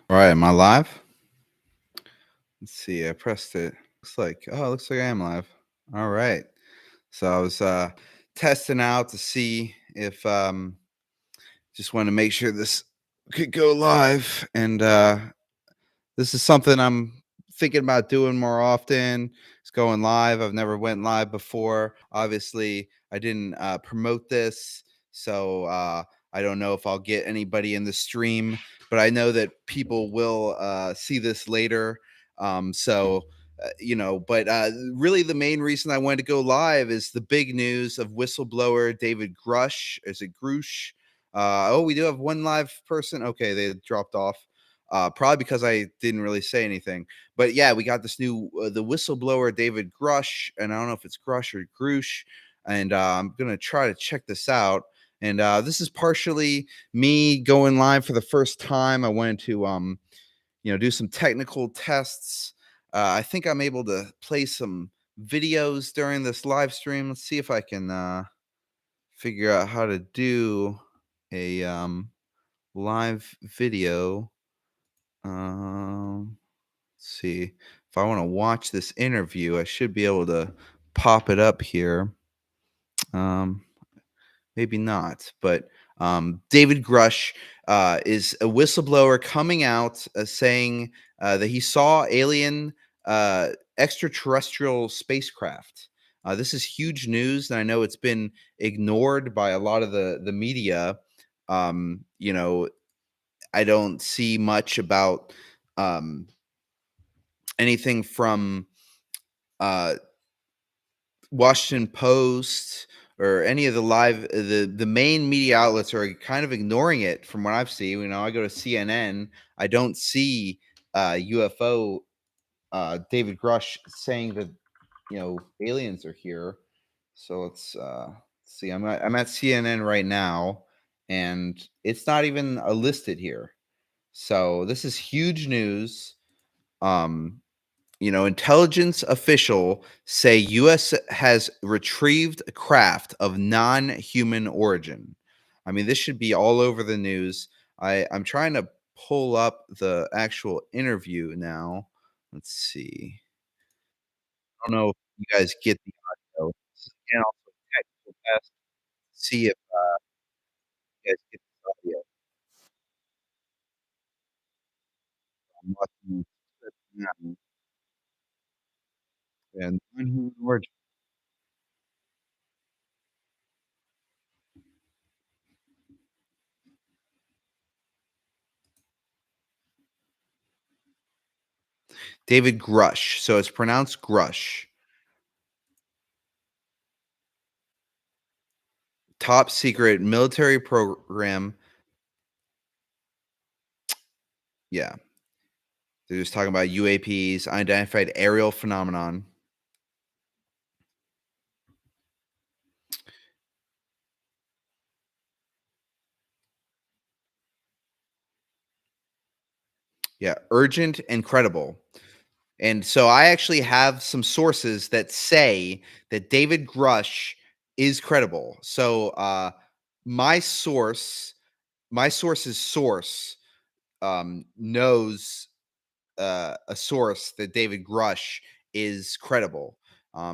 All right, am I live? Let's see. I pressed it. Looks like I am live. All right. So I was testing out to see if just want to make sure this could go live, and this is something I'm thinking about doing more often. It's going live. I've never went live before. Obviously, I didn't promote this, so I don't know if I'll get anybody in the stream. But I know that people will see this later. But really, the main reason I wanted to go live is the big news of whistleblower David Grusch. Is it Grusch? Oh, we do have one live person. Okay, they dropped off. Probably because I didn't really say anything. But yeah, we got this new the whistleblower David Grusch, and I don't know if it's Grush or Grush. And I'm gonna try to check this out. And this is partially me going live for the first time. I wanted to do some technical tests. I think I'm able to play some videos during this live stream. Let's see if I can figure out how to do a live video. Let's see. If I want to watch this interview, I should be able to pop it up here. Um, Maybe not, but David Grush is a whistleblower coming out saying that he saw alien extraterrestrial spacecraft. This is huge news, and I know it's been ignored by a lot of the media. You know, I don't see much about um, anything from uh, Washington Post or any of the main media outlets are kind of ignoring it from what I've seen. I go to CNN, I don't see UFO David Grush saying that aliens are here. So let's see. I'm at CNN right now, and it's not even listed here. So this is huge news. Um, Intelligence official say U.S. has retrieved a craft of non-human origin. I mean, this should be all over the news. I'm trying to pull up the actual interview now. Let's see. I don't know if you guys get the audio. This is again also a technical test. See if you guys get the audio. I'm watching this now, and non-human origin. David Grush. So it's pronounced Grush. Top secret military program. Yeah, they're just talking about UAPs, unidentified aerial phenomenon. Yeah, urgent and credible. And so I actually have some sources that say that David Grush is credible. So my source, my source's source, knows a source that David Grush is credible.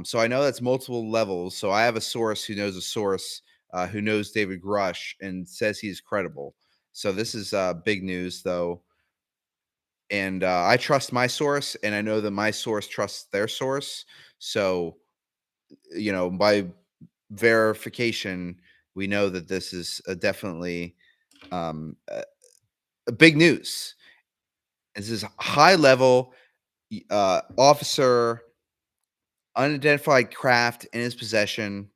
So I know that's multiple levels. So I have a source who knows a source who knows David Grush and says he's credible. So this is big news, though. And I trust my source, and I know that my source trusts their source. So, by verification, we know that this is definitely a big news. This is high level officer, unidentified craft in his possession.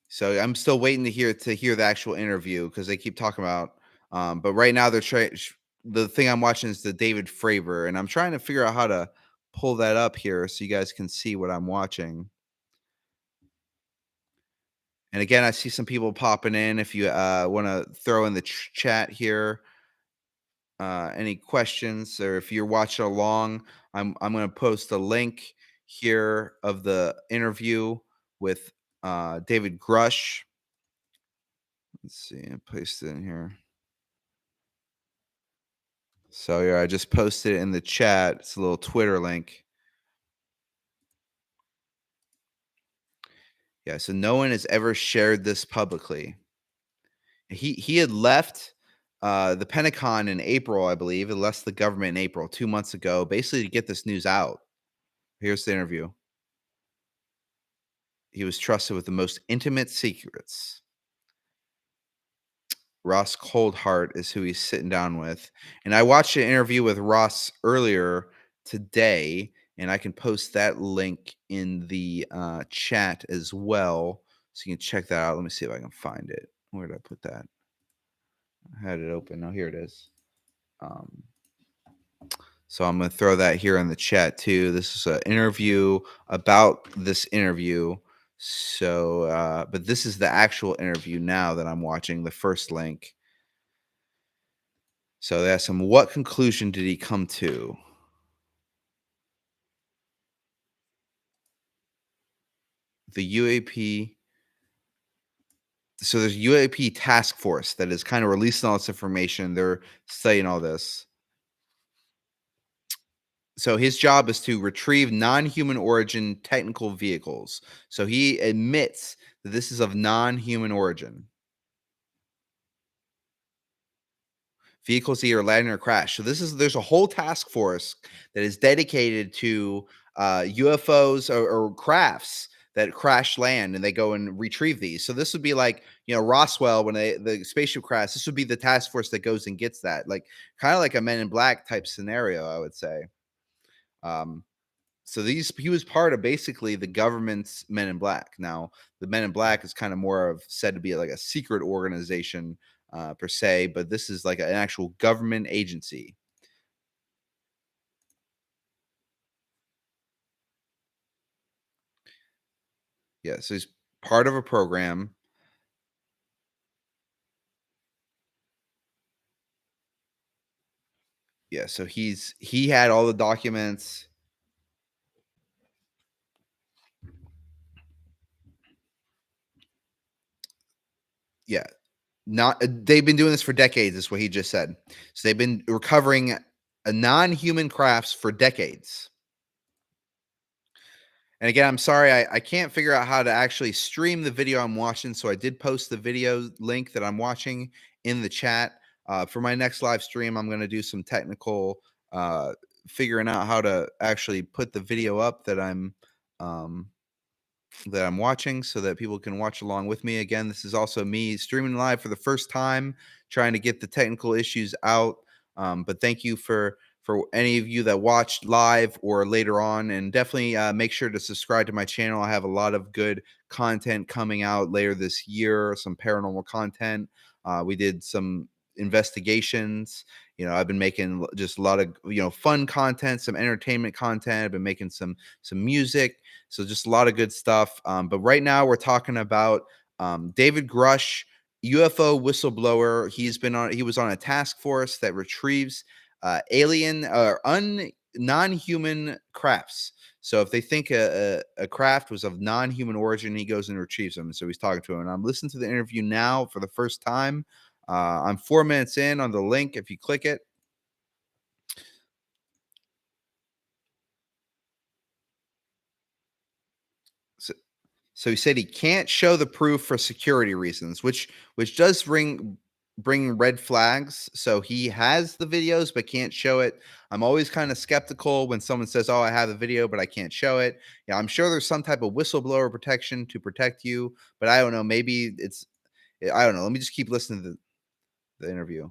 So I'm still waiting to hear the actual interview because they keep talking about. But right now they're trying. The thing I'm watching is the David Fravor, and I'm trying to figure out how to pull that up here so you guys can see what I'm watching. And again, I see some people popping in. If you want to throw in the chat here, any questions, or if you're watching along, I'm going to post a link here of the interview with David Grush. Let's see, I paste it in here. So yeah, I just posted it in the chat. It's a little Twitter link. Yeah, so no one has ever shared this publicly. He had left the Pentagon in April, I believe. He left the government in April, 2 months ago, basically to get this news out. Here's the interview. He was trusted with the most intimate secrets. Ross Coldheart is who he's sitting down with. And I watched an interview with Ross earlier today, and I can post that link in the chat as well. So you can check that out. Let me see if I can find it. Where did I put that? I had it open. Oh, here it is. Um, so I'm going to throw that here in the chat too. This is an interview about this interview. So, but this is the actual interview now that I'm watching, the first link. So they asked him, what conclusion did he come to? The UAP. So there's a UAP task force that is kind of releasing all this information. They're studying all this. So his job is to retrieve non-human origin technical vehicles. So he admits that this is of non-human origin. Vehicles either landing or crash. So there's a whole task force that is dedicated to UFOs or crafts that crash land, and they go and retrieve these. So this would be like, Roswell, when the spaceship crashed. This would be the task force that goes and gets that, like kind of like a Men in Black type scenario, I would say. Um, so he was part of basically the government's Men in Black. Now, the Men in Black is kind of more of said to be like a secret organization per se, but this is like an actual government agency. Yeah, so he's part of a program. Yeah, so he had all the documents. Yeah, not they've been doing this for decades. Is what he just said. So they've been recovering a non-human crafts for decades. And again, I'm sorry, I can't figure out how to actually stream the video I'm watching. So I did post the video link that I'm watching in the chat. For my next live stream, I'm going to do some technical figuring out how to actually put the video up um, that I'm watching so that people can watch along with me. Again, this is also me streaming live for the first time, trying to get the technical issues out. But thank you for any of you that watched live or later on, and definitely make sure to subscribe to my channel. I have a lot of good content coming out later this year, some paranormal content. We did some investigations. I've been making just a lot of fun content, some entertainment content. I've been making some music, so just a lot of good stuff. But right now we're talking about David Grusch, UFO whistleblower. He was on a task force that retrieves alien or non-human crafts. So if they think a craft was of non-human origin, he goes and retrieves them. So he's talking to him. And I'm listening to the interview now for the first time. I'm 4 minutes in on the link. If you click it, so, so he said he can't show the proof for security reasons, which does bring red flags. So he has the videos but can't show it. I'm always kind of skeptical when someone says, "Oh, I have the video, but I can't show it." Yeah, I'm sure there's some type of whistleblower protection to protect you, but I don't know. Maybe I don't know. Let me just keep listening to the interview.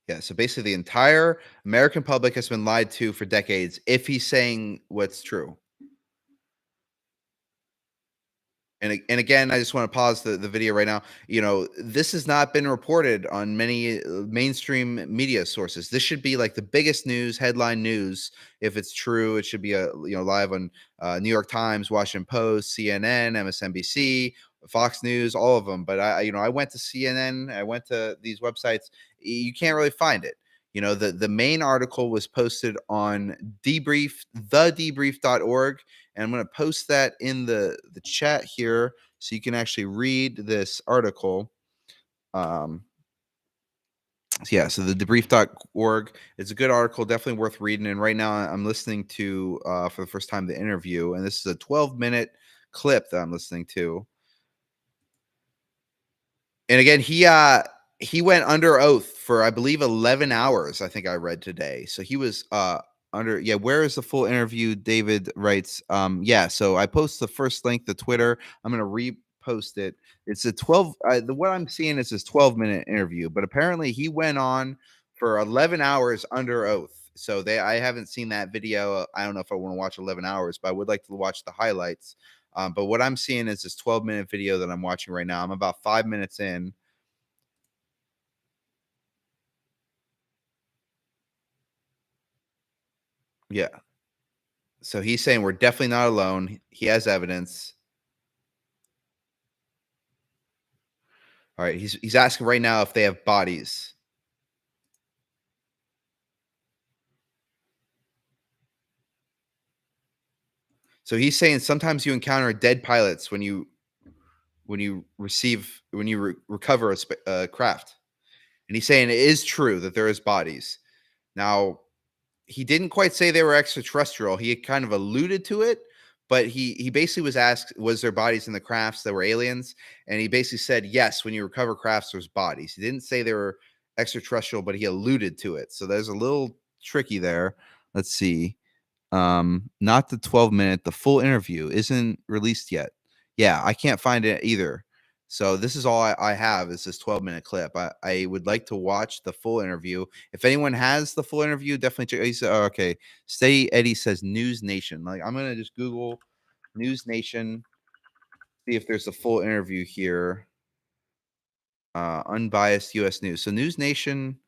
Yeah, so basically the entire American public has been lied to for decades if he's saying what's true. And again, I just want to pause the video right now. This has not been reported on many mainstream media sources. This should be like the biggest news, headline news. If it's true, it should be live on New York Times, Washington Post, CNN, MSNBC, Fox News, all of them. But I went to CNN, I went to these websites. You can't really find it. The main article was posted on thedebrief.org, and I'm going to post that in the chat here so you can actually read this article. So the debrief.org, it's a good article, definitely worth reading. And right now I'm listening to for the first time the interview, and this is a 12-minute clip that I'm listening to. And again, he went under oath for, I believe, 11 hours, I think I read today. So he was under yeah, where is the full interview? David writes, yeah, so I post the first link, the Twitter. I'm going to repost it. It's a 12 what I'm seeing is this 12-minute interview, but apparently he went on for 11 hours under oath. So I haven't seen that video. I don't know if I want to watch 11 hours, but I would like to watch the highlights. But what I'm seeing is this 12-minute video that I'm watching right now. I'm about 5 minutes in. Yeah. So he's saying we're definitely not alone. He has evidence. All right. He's asking right now if they have bodies. So he's saying sometimes you encounter dead pilots when you recover a craft, and he's saying it is true that there is bodies. Now, he didn't quite say they were extraterrestrial. He had kind of alluded to it, but he basically was asked, was there bodies in the crafts that were aliens? And he basically said, yes, when you recover crafts, there's bodies. He didn't say they were extraterrestrial, but he alluded to it. So there's a little tricky there. Let's see. Not the 12-minute, the full interview isn't released yet. Yeah, I can't find it either. So this is all I have is this 12-minute clip. I would like to watch the full interview. If anyone has the full interview, definitely check. He said, oh, okay. Steady Eddie says News Nation. Like, I'm gonna just Google News Nation, see if there's a full interview here. Unbiased US News. So News Nation,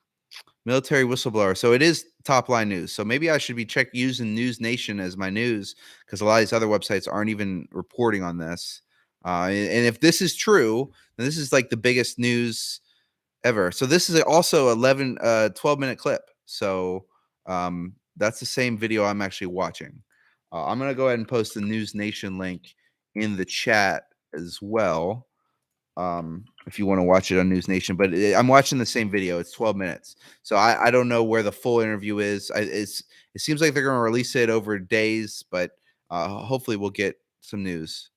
military whistleblower. So it is top line news. So maybe I should be using News Nation as my news, because a lot of these other websites aren't even reporting on this. And if this is true, then this is like the biggest news ever. So this is also 12-minute clip. So that's the same video I'm actually watching. I'm going to go ahead and post the News Nation link in the chat as well, if you want to watch it on News Nation. But I'm watching the same video. It's 12 minutes. So I don't know where the full interview is. It seems like they're going to release it over days, but hopefully we'll get some news.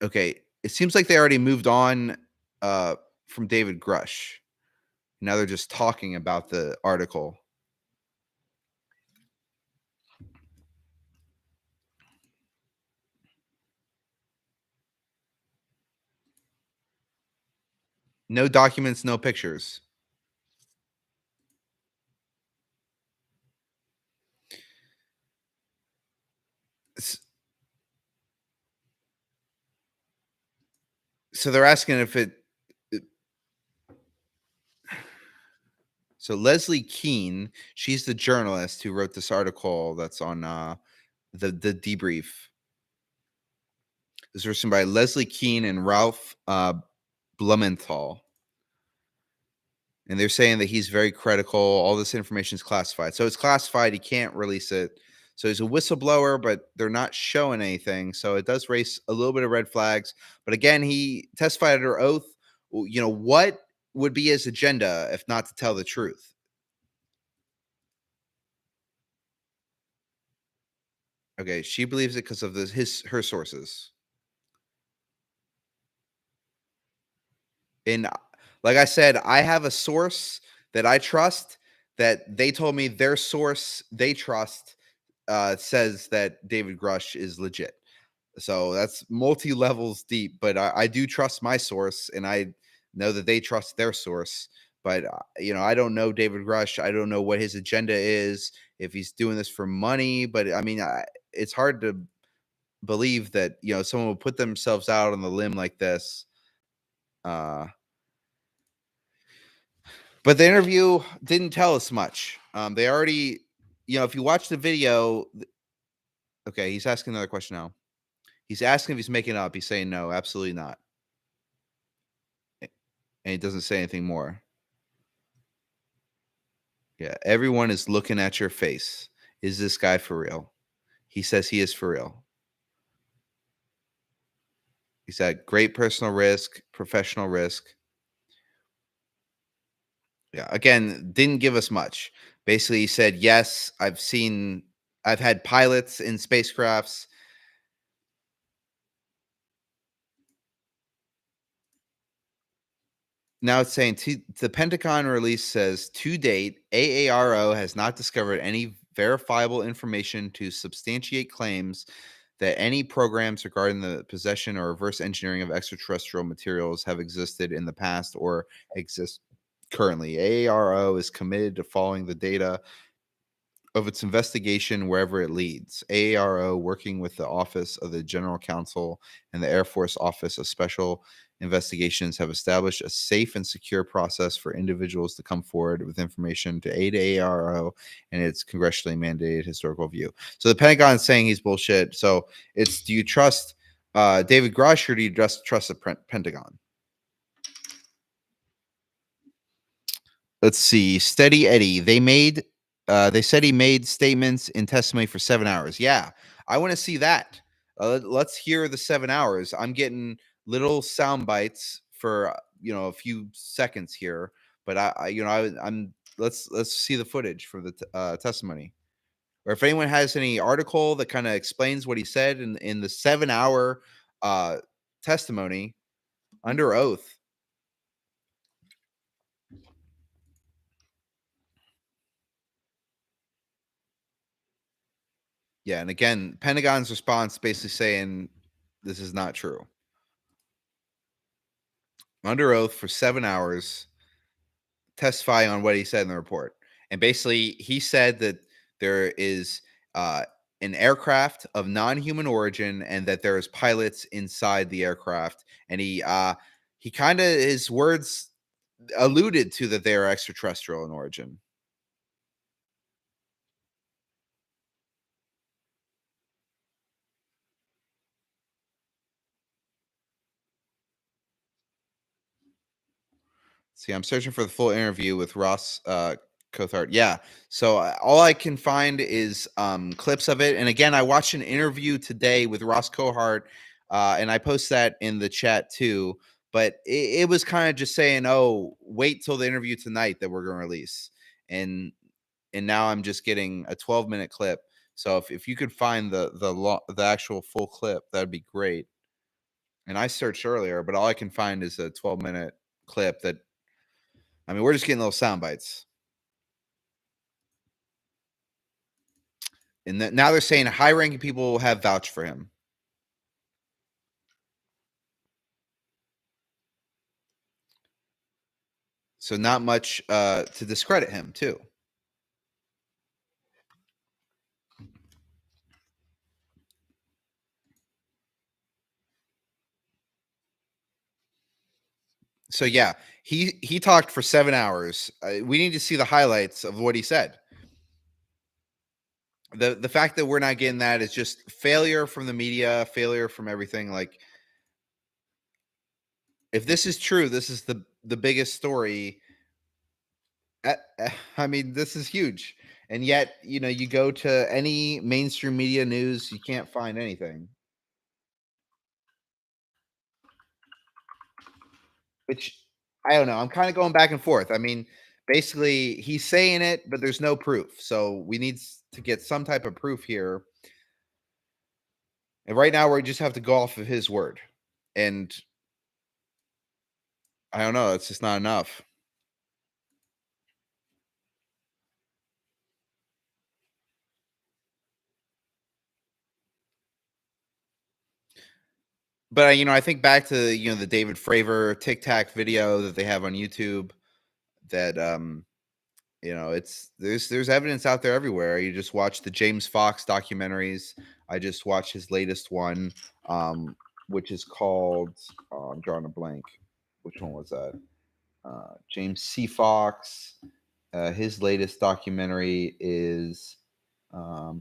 Okay. It seems like they already moved on from David Grusch. Now they're just talking about the article. No documents, no pictures. So they're asking if so Leslie Keene, she's the journalist who wrote this article that's on the debrief. This was written by Leslie Keene and Ralph Blumenthal. And they're saying that he's very critical. All this information is classified. So it's classified. He can't release it. So he's a whistleblower, but they're not showing anything. So it does raise a little bit of red flags. But again, he testified under oath. What would be his agenda if not to tell the truth? Okay, she believes it because of her sources. And like I said, I have a source that I trust, that they told me their source they trust says that David Grusch is legit. So that's multi levels deep, but I do trust my source, and I know that they trust their source. But I don't know David Grusch. I don't know what his agenda is. If he's doing this for money, but I mean, it's hard to believe that someone would put themselves out on the limb like this. Uh, But the interview didn't tell us much. They already, if you watch the video, okay, he's asking another question now. He's asking if he's making it up. He's saying no, absolutely not. And he doesn't say anything more. Yeah, everyone is looking at your face. Is this guy for real? He says he is for real. He's at great personal risk, professional risk. Yeah, again, didn't give us much. Basically, he said, "Yes, I've had pilots in spacecrafts." Now it's saying the Pentagon release says to date, AARO has not discovered any verifiable information to substantiate claims that any programs regarding the possession or reverse engineering of extraterrestrial materials have existed in the past or exist currently. AARO is committed to following the data of its investigation wherever it leads. AARO, working with the Office of the General Counsel and the Air Force Office of Special Investigations, have established a safe and secure process for individuals to come forward with information to aid AARO and its congressionally mandated historical view. So the Pentagon is saying he's bullshit. So it's, do you trust David Grusch, or do you just trust the Pentagon? Let's see. Steady Eddie. They said he made statements in testimony for 7 hours. Yeah, I want to see that. Let's hear the 7 hours. I'm getting little sound bites for, a few seconds here, but I'm let's see the footage for the testimony. Or if anyone has any article that kind of explains what he said in the 7-hour uh testimony under oath. Yeah, and again, Pentagon's response basically saying this is not true. Under oath for 7 hours, testifying on what he said in the report. And basically, he said that there is uh, an aircraft of non-human origin, and that there is pilots inside the aircraft. And he kind of, his words alluded to that they are extraterrestrial in origin. See, I'm searching for the full interview with Ross Cothart. Yeah. So all I can find is clips of it. And again, I watched an interview today with Ross Cohart, and I post that in the chat too. But it was kind of just saying, "Oh, wait till the interview tonight that we're going to release," and now I'm just getting a 12-minute clip. So if you could find the actual full clip, that'd be great. And I searched earlier, but all I can find is a 12-minute clip that, I mean, we're just getting little sound bites. And now they're saying high-ranking people have vouched for him. So not much to discredit him, too. So yeah, he talked for 7 hours. We need to see the highlights of what he said. The fact that we're not getting that is just failure from the media, failure from everything. Like, if this is true, this is the biggest story. I mean, this is huge. And yet, you go to any mainstream media news, you can't find anything. Which, I don't know. I'm kind of going back and forth. I mean, basically, he's saying it, but there's no proof. So we need to get some type of proof here. And right now, we just have to go off of his word. And I don't know. It's just not enough. But I think back to the David Fravor Tic Tac video that they have on YouTube. That it's there's evidence out there everywhere. You just watch the James Fox documentaries. I just watched his latest one, which is called, I'm drawing a blank. Which one was that? James C. Fox. His latest documentary is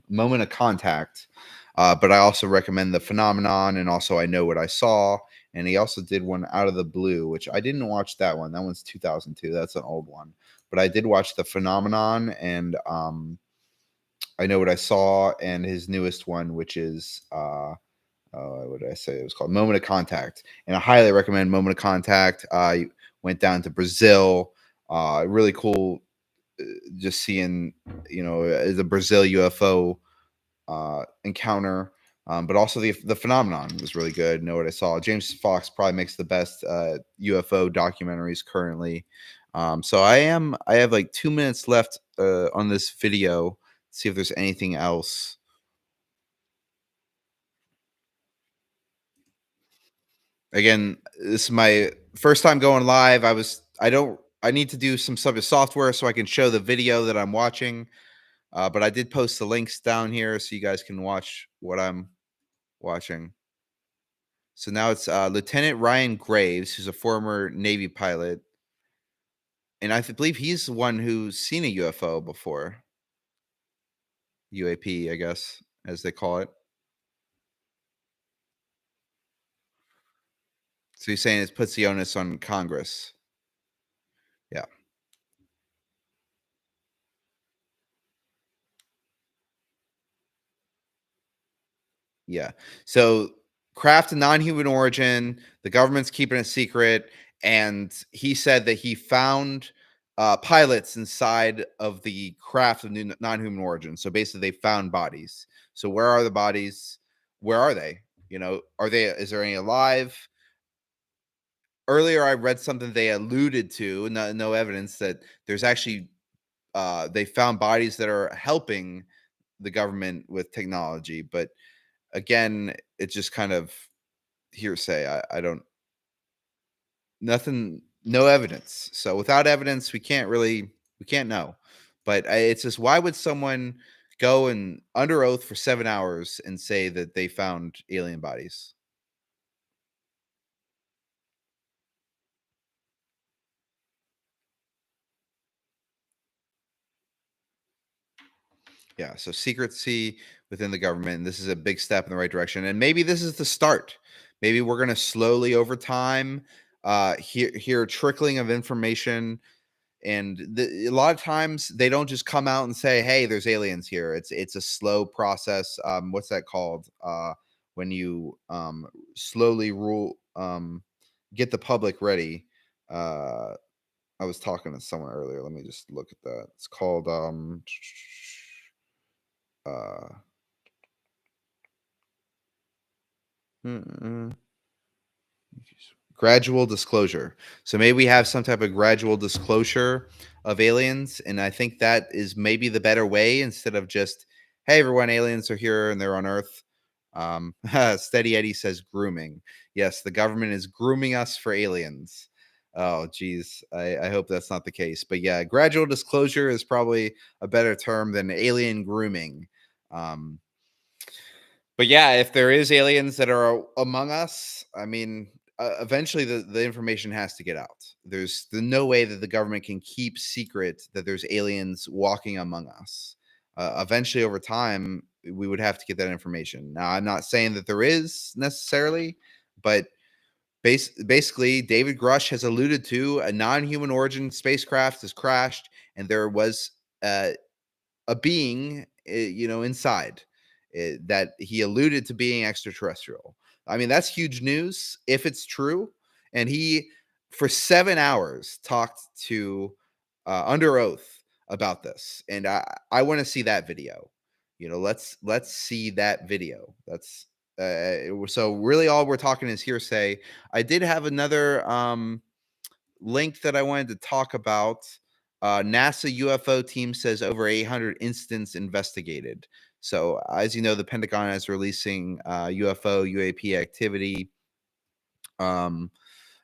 Moment of Contact. But I also recommend The Phenomenon, and also I Know What I Saw. And he also did one Out of the Blue, which I didn't watch that one. That one's 2002. That's an old one. but I did watch The Phenomenon and I Know What I Saw, and his newest one, which is what did I say? It was called Moment of Contact, and I highly recommend Moment of Contact. I went down to Brazil. Really cool, just seeing the Brazil UFO encounter. But also the phenomenon was really good. Know What I Saw. James Fox probably makes the best UFO documentaries currently. So I have like 2 minutes left on this video. See if there's anything else. Again, this is my first time going live. I need to do some sort of software so I can show the video that I'm watching. But I did post the links down here so you guys can watch what I'm watching. So now it's Lieutenant Ryan Graves, who's a former Navy pilot, and believe he's the one who's seen a UFO before. UAP, I guess, as they call it. So he's saying it puts the onus on Congress. Yeah. Yeah. So craft of non-human origin, the government's keeping it secret, and he said that he found pilots inside of the craft of non-human origin. So basically, they found bodies. So where are the bodies? Where are they? Are they? Is there any alive? Earlier, I read something they alluded to, no evidence that there's actually they found bodies that are helping the government with technology, but again, it's just kind of hearsay. I don't nothing, no evidence. So without evidence, we can't know. But it's just why would someone go and under oath for 7 hours and say that they found alien bodies? Yeah. So secrecy within the government. And this is a big step in the right direction. And maybe this is the start. Maybe we're going to slowly over time hear trickling of information. And a lot of times they don't just come out and say, "Hey, there's aliens here." It's a slow process. What's that called? When you slowly get the public ready. Uh, I was talking to someone earlier. Let me just look at that. It's called uh, gradual disclosure. So maybe we have some type of gradual disclosure of aliens, and I think that is maybe the better way instead of just, "Hey, everyone, aliens are here and they're on Earth." Steady Eddie says grooming. Yes, the government is grooming us for aliens. Oh, geez. I hope that's not the case. But yeah, gradual disclosure is probably a better term than alien grooming. Um, but yeah, if there is aliens that are among us, I mean, eventually the information has to get out. There's no way that the government can keep secret that there's aliens walking among us. Eventually, over time, we would have to get that information. Now, I'm not saying that there is necessarily, but basically, David Grusch has alluded to a non-human origin spacecraft has crashed, and there was uh, a being, inside that he alluded to being extraterrestrial. I mean, that's huge news if it's true. And he, for 7 hours, talked to under oath about this, and I want to see that video. Let's see that video. That's so really all we're talking is hearsay. I did have another link that I wanted to talk about. NASA UFO team says over 800 incidents investigated. So, as you know, the Pentagon is releasing UFO UAP activity. Um,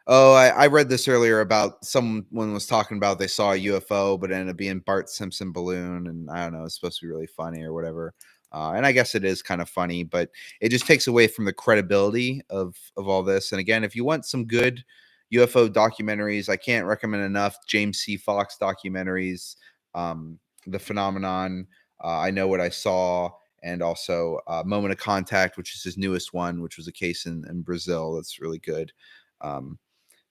I read this earlier about someone was talking about they saw a UFO, but it ended up being Bart Simpson balloon, and I don't know, it's supposed to be really funny or whatever. And I guess it is kind of funny, but it just takes away from the credibility of all this. And again, if you want some good UFO documentaries, I can't recommend enough James C. Fox documentaries, The Phenomenon, I Know What I Saw, and also Moment of Contact, which is his newest one, which was a case in Brazil. That's really good. Um,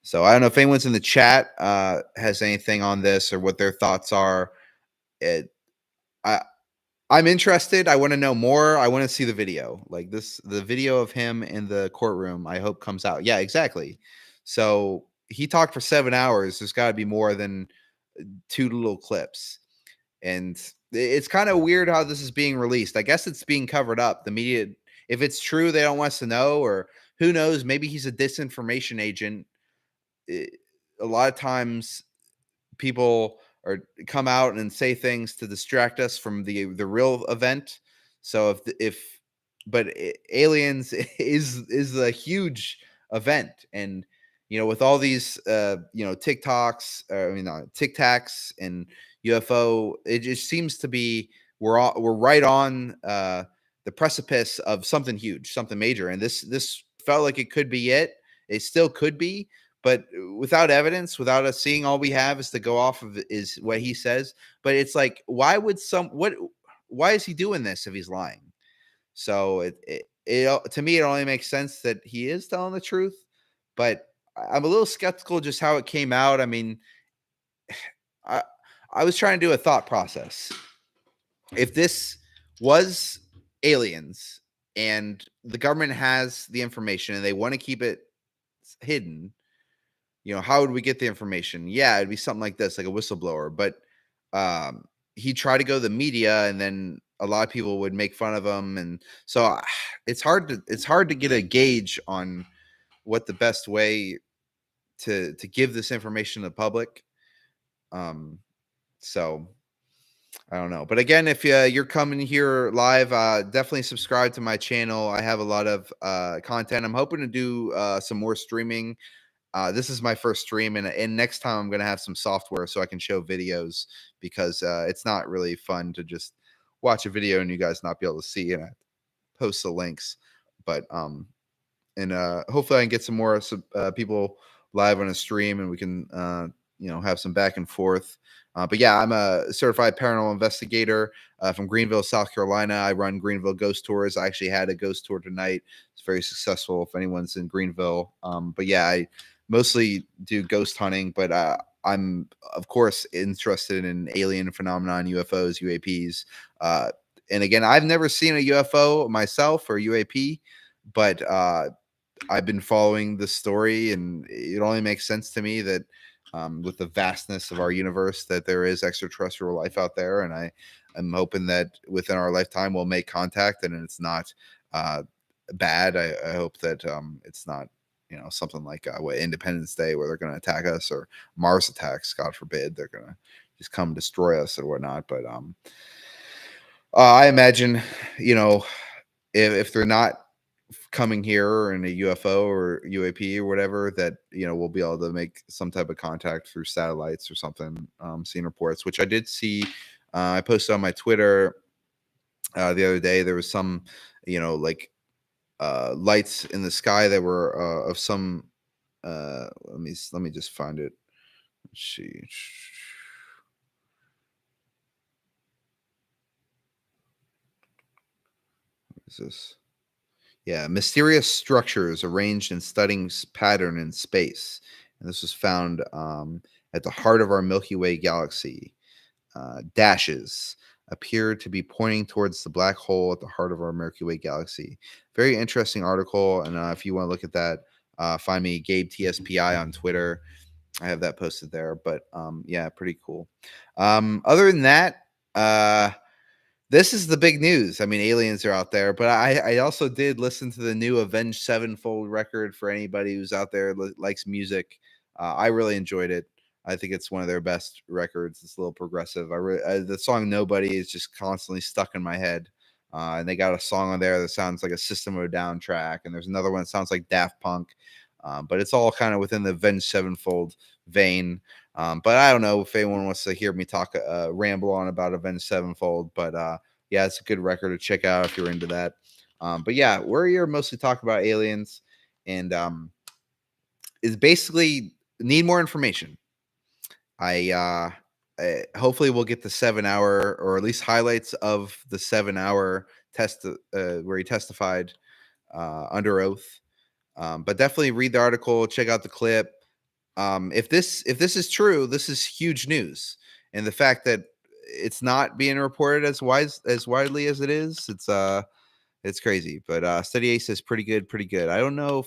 So I don't know if anyone's in the chat has anything on this or what their thoughts are. It, I I'm interested. I want to know more. I want to see the video. Like this, the video of him in the courtroom, I hope comes out. Yeah, exactly. So he talked for 7 hours. There's got to be more than two little clips. And it's kind of weird how this is being released. I guess it's being covered up. The media, if it's true, they don't want us to know, or who knows, maybe he's a disinformation agent. It- a lot of times people or come out and say things to distract us from the real event. So if but aliens is a huge event, and with all these TikToks, I mean Tic Tacs and UFO, it just seems to be we're right on the precipice of something huge, something major, and this felt like it could be it. It still could be, but without evidence, without us seeing, all we have is to go off of is what he says. But it's like, why is he doing this if he's lying? So to me, it only makes sense that he is telling the truth. But I'm a little skeptical just how it came out. I mean, I I was trying to do a thought process. If this was aliens and the government has the information and they want to keep it hidden, how would we get the information? Yeah, it'd be something like this, like a whistleblower. But he tried to go to the media, and then a lot of people would make fun of him, and so it's hard to get a gauge on what the best way to give this information to the public. So I don't know. But again, if you're coming here live, definitely subscribe to my channel. I have a lot of content. I'm hoping to do some more streaming. This is my first stream, and next time I'm going to have some software so I can show videos, because it's not really fun to just watch a video and you guys not be able to see, and I post the links. But and hopefully I can get some more people live on a stream, and we can have some back and forth. But yeah, I'm a certified paranormal investigator from Greenville, South Carolina. I run Greenville ghost tours. I actually had a ghost tour tonight. It's very successful if anyone's in Greenville. But yeah, I mostly do ghost hunting, but I'm of course interested in alien phenomenon, UFOs, UAPs. And again, I've never seen a UFO myself or UAP, but I've been following the story, and it only makes sense to me that with the vastness of our universe, that there is extraterrestrial life out there, and I'm hoping that within our lifetime we'll make contact, and it's not bad. I hope that it's not something like what Independence Day, where they're going to attack us, or Mars attacks, God forbid, they're going to just come destroy us or whatnot. But I imagine, if they're not coming here in a UFO or UAP or whatever, that we'll be able to make some type of contact through satellites or something. Seeing reports, which I did see. I posted on my Twitter the other day. There was some, like lights in the sky that were of some. Let me just find it. Let's see. What is this? Yeah, mysterious structures arranged in pattern in space, and this was found at the heart of our Milky Way galaxy. Dashes appear to be pointing towards the black hole at the heart of our Milky Way galaxy. Very interesting article, and if you want to look at that, find me Gabe TSPI on Twitter. I have that posted there. But yeah, pretty cool. Other than that, this is the big news. I mean, aliens are out there, but I also did listen to the new Avenged Sevenfold record. For anybody who's out there likes music, I really enjoyed it. I think it's one of their best records. It's a little progressive. The song "Nobody" is just constantly stuck in my head. And they got a song on there that sounds like a System of a Down track, and there's another one that sounds like Daft Punk. But it's all kind of within the Avenged Sevenfold vein. But I don't know if anyone wants to hear me talk, ramble on about Avenged Sevenfold. But yeah, it's a good record to check out if you're into that. But yeah, we're here mostly talking about aliens, and is basically need more information. Hopefully we'll get the 7 hour, or at least highlights of the 7 hour test where he testified under oath. But definitely read the article, check out the clip. If this is true, this is huge news, and the fact that it's not being reported as widely as it is, it's crazy. But Steady Ace is pretty good. I don't know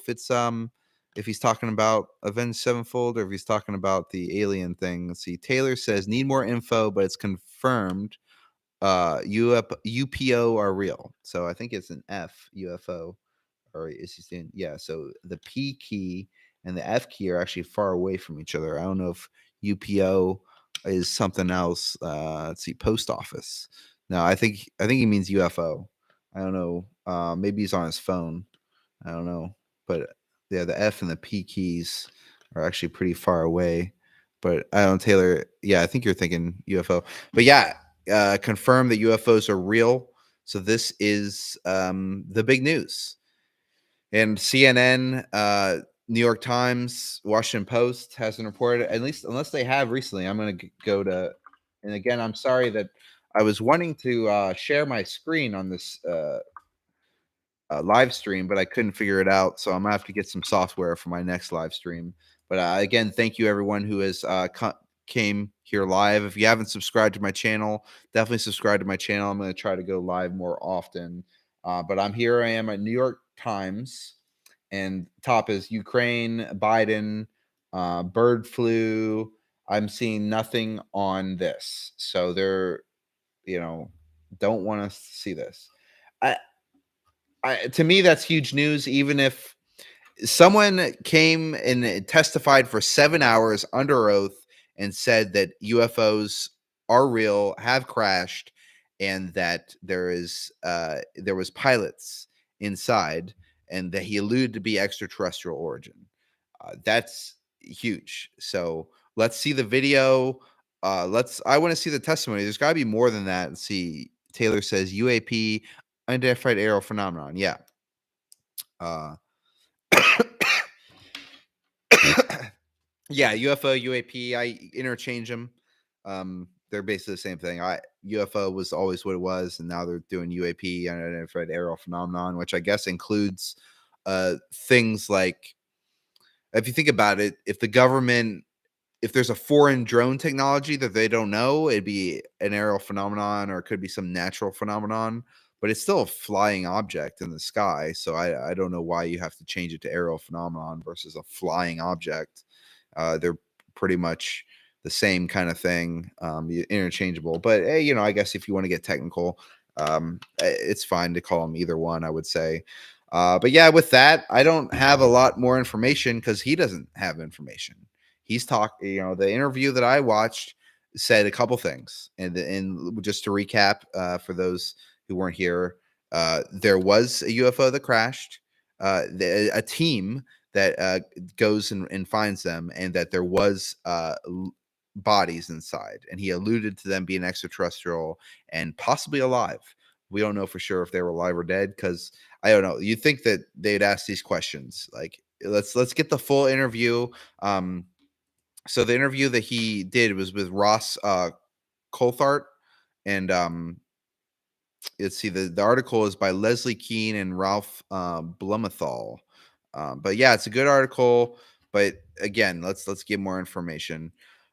if he's talking about Avenged Sevenfold or if he's talking about the alien thing. Let's see. Taylor says need more info, but it's confirmed. UPO are real. So I think it's an F UFO, or is he saying yeah? So the P key and the F key are actually far away from each other. I don't know if UPO is something else. Let's see, post office. No, I think he means UFO. I don't know. Maybe he's on his phone. I don't know. But yeah, the F and the P keys are actually pretty far away. But I don't, Taylor. Yeah, I think you're thinking UFO. But yeah, confirm that UFOs are real. So this is the big news. And CNN, New York Times, Washington Post hasn't reported, at least unless they have recently. I'm going to go to, and again, I'm sorry that I was wanting to share my screen on this live stream, but I couldn't figure it out. So I'm gonna have to get some software for my next live stream. But again, thank you everyone who has came here live. If you haven't subscribed to my channel, definitely subscribe to my channel. I'm going to try to go live more often. But I'm here. I am at New York Times, and top is Ukraine, Biden, bird flu. I'm seeing nothing on this, so they're don't want us to see this. I, to me, that's huge news. Even if someone came and testified for 7 hours under oath and said that UFOs are real, have crashed, and that there was pilots inside, and that he alluded to be extraterrestrial origin. That's huge. So let's see the video. I want to see the testimony. There's got to be more than that. Let's see. Taylor says UAP, unidentified aerial phenomenon. Yeah. Uh, yeah, UFO, UAP, I interchange them. They're basically the same thing. UFO was always what it was, and now they're doing UAP, unidentified aerial phenomenon, which I guess includes things like, if you think about it, if there's a foreign drone technology that they don't know, it'd be an aerial phenomenon, or it could be some natural phenomenon, but it's still a flying object in the sky. So I don't know why you have to change it to aerial phenomenon versus a flying object. They're pretty much the same kind of thing, interchangeable. But hey, I guess if you want to get technical, it's fine to call them either one, I would say. But yeah, with that, I don't have a lot more information because he doesn't have information. He's talking, the interview that I watched said a couple things. And just to recap, for those who weren't here, there was a UFO that crashed, a team that goes and finds them, and that there was bodies inside. And he alluded to them being extraterrestrial and possibly alive. We don't know for sure if they were alive or dead, because I don't know. You'd think that they'd ask these questions. Like, let's get the full interview. So the interview that he did was with Ross Coulthart, and let's see, the article is by Leslie Keene and Ralph Blumenthal. But yeah, it's a good article. But again, let's get more information.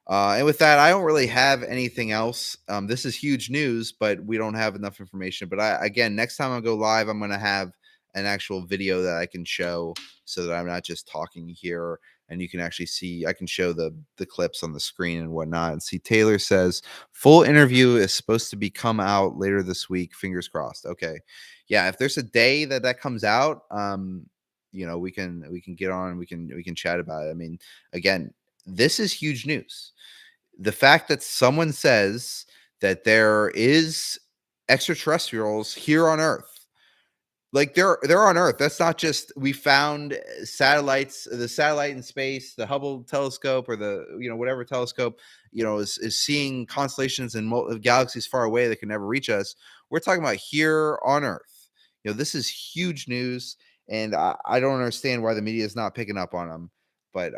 And with that, I don't really have anything else. This is huge news, but we don't have enough information. But again, next time I go live, I'm going to have an actual video that I can show, so that I'm not just talking here, and you can actually see. I can show the clips on the screen and whatnot. And see, Taylor says full interview is supposed to be come out later this week. Fingers crossed. Okay, yeah. If there's a day that comes out, we can get on. We can chat about it. I mean, again, this is huge news. The fact that someone says that there is extraterrestrials here on Earth, like they're on Earth. That's not just we found satellites, the satellite in space, the Hubble telescope, or the whatever telescope is seeing constellations and galaxies far away that can never reach us. We're talking about here on Earth. This is huge news, and I don't understand why the media is not picking up on them. But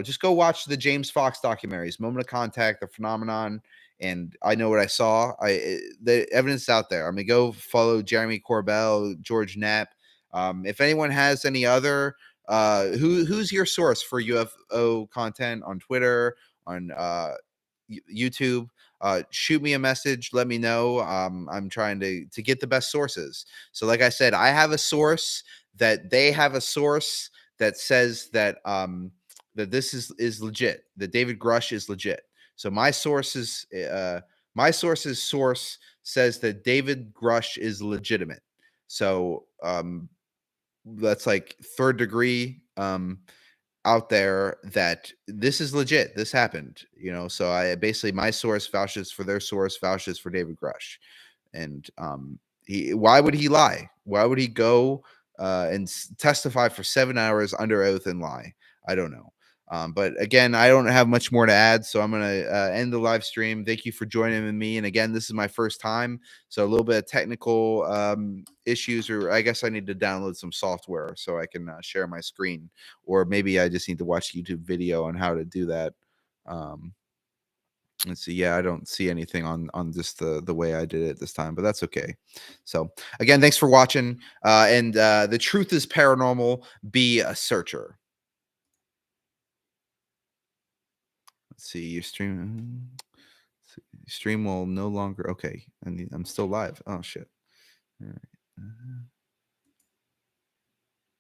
just go watch the James Fox documentaries, Moment of Contact, The Phenomenon, and I know what I saw. The evidence is out there. I mean, go follow Jeremy Corbell, George Knapp. If anyone has any other Who's your source for UFO content on Twitter, on YouTube? Shoot me a message. Let me know. I'm trying to get the best sources. So, like I said, I have a source that they have a source that says that that this is legit. That David Grusch is legit. So my source's source says that David Grusch is legitimate. So that's like third degree out there that this is legit. This happened, So I basically, my source vouches for their source, vouches for David Grush. And why would he lie? Why would he go and testify for 7 hours under oath and lie? I don't know. But again, I don't have much more to add, so I'm going to end the live stream. Thank you for joining with me. And again, this is my first time, so a little bit of technical issues, or I guess I need to download some software so I can share my screen, or maybe I just need to watch a YouTube video on how to do that. Let's see. Yeah, I don't see anything on just the way I did it this time, but that's okay. So again, thanks for watching. And the truth is paranormal. Be a searcher. Let's see. Your stream will no longer. Okay, I'm still live. Oh shit. All right.